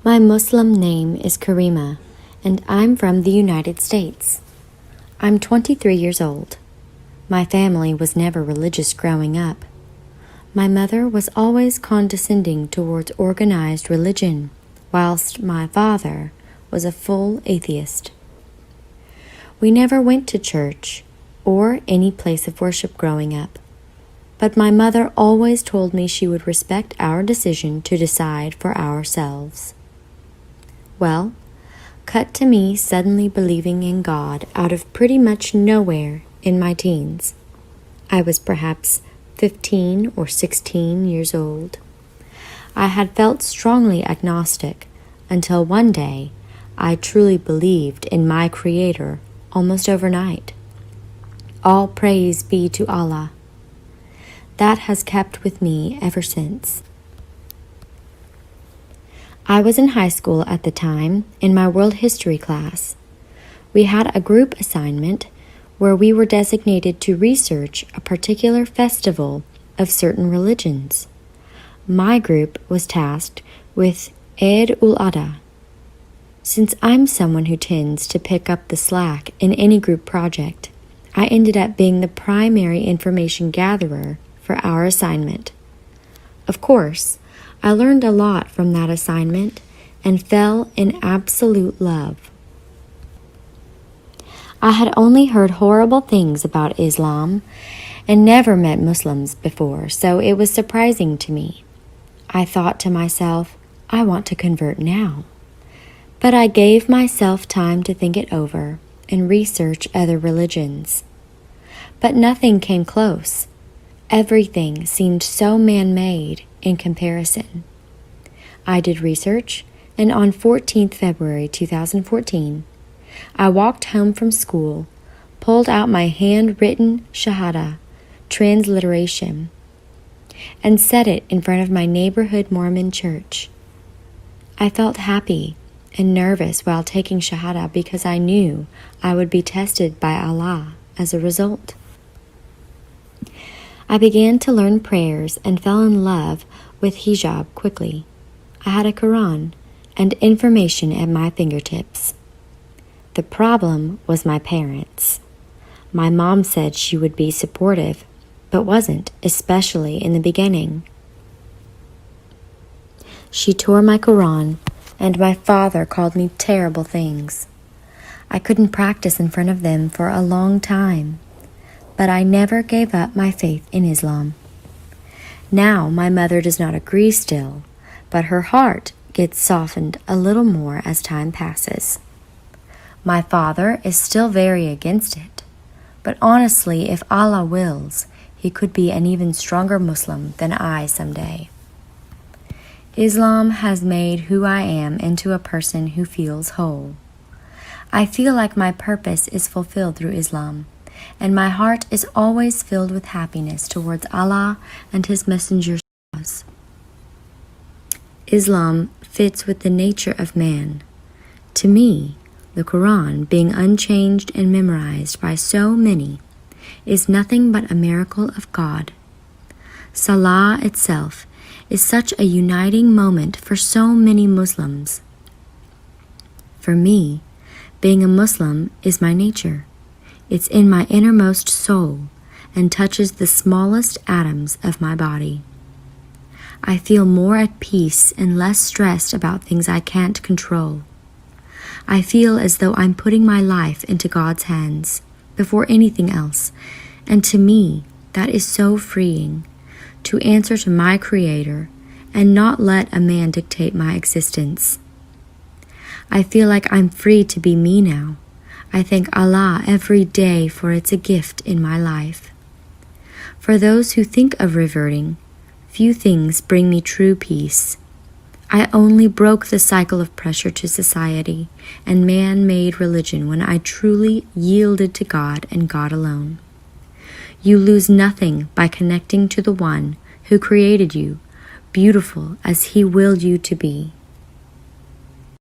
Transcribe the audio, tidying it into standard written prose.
My Muslim name is Karima, and I'm from the United States. I'm 23 years old. My family was never religious growing up. My mother was always condescending towards organized religion, whilst my father was a full atheist. We never went to church or any place of worship growing up, but my mother always told me she would respect our decision to decide for ourselves. Well, cut to me suddenly believing in God out of pretty much nowhere in my teens. I was perhaps 15 or 16 years old. I had felt strongly agnostic until one day I truly believed in my Creator almost overnight. All praise be to Allah. That has kept with me ever since. I was in high school at the time in my world history class. We had a group assignment where we were designated to research a particular festival of certain religions. My group was tasked with Eid ul-Adha. Since I'm someone who tends to pick up the slack in any group project, I ended up being the primary information gatherer for our assignment. Of course, I learned a lot from that assignment and fell in absolute love. I had only heard horrible things about Islam and never met Muslims before, so it was surprising to me. I thought to myself, I want to convert now. But I gave myself time to think it over and research other religions. But nothing came close. Everything seemed so man-made in comparison. I did research, and on 14th February 2014, I walked home from school, pulled out my handwritten Shahada transliteration, and set it in front of my neighborhood Mormon church. I felt happy and nervous while taking Shahada because I knew I would be tested by Allah as a result. I began to learn prayers and fell in love with hijab quickly. I had a Quran and information at my fingertips. The problem was my parents. My mom said she would be supportive, but wasn't, especially in the beginning. She tore my Quran, and my father called me terrible things. I couldn't practice in front of them for a long time, but I never gave up my faith in Islam. Now my mother does not agree still, but her heart gets softened a little more as time passes. My father is still very against it, but honestly, if Allah wills, he could be an even stronger Muslim than I someday. Islam has made who I am into a person who feels whole. I feel like my purpose is fulfilled through Islam, and my heart is always filled with happiness towards Allah and His Messenger's cause. Islam fits with the nature of man. To me, the Quran, being unchanged and memorized by so many, is nothing but a miracle of God. Salah itself is such a uniting moment for so many Muslims. For me, being a Muslim is my nature. It's in my innermost soul and touches the smallest atoms of my body. I feel more at peace and less stressed about things I can't control. I feel as though I'm putting my life into God's hands before anything else, and to me, that is so freeing, to answer to my Creator and not let a man dictate my existence. I feel like I'm free to be me now. I thank Allah every day for it's a gift in my life. For those who think of reverting, few things bring me true peace. I only broke the cycle of pressure to society and man-made religion when I truly yielded to God and God alone. You lose nothing by connecting to the one who created you, beautiful as He willed you to be.